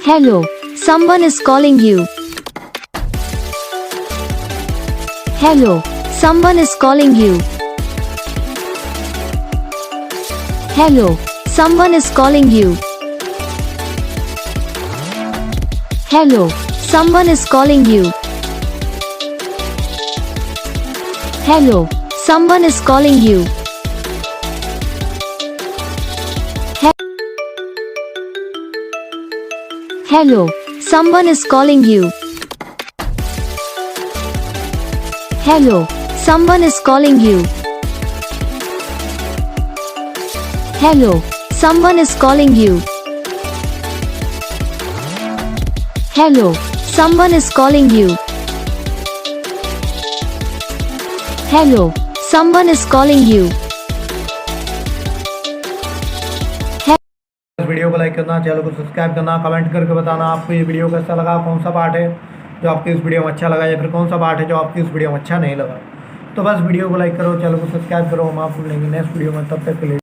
Hello, someone is calling you. Hello, someone is calling you. Hello, someone is calling you. Hello, someone is calling you. Hello, someone is calling you. Hello, someone is calling you. Hello, someone is calling you. Hello, someone is calling you. Hello, someone is calling you. Hello, someone is calling you. इस video को like करना, channel को subscribe करना, comment करके बताना आपको ये video कैसा लगा, कौन सा पार्ट है जो आपको इस वीडियो में अच्छा लगा या फिर कौन सा पार्ट है जो आपको इस वीडियो में अच्छा नहीं लगा। तो बस वीडियो को लाइक करो, चैनल को सब्सक्राइब करो। हम आपको मिलेंगे नेक्स्ट वीडियो में, तब तक के लिए।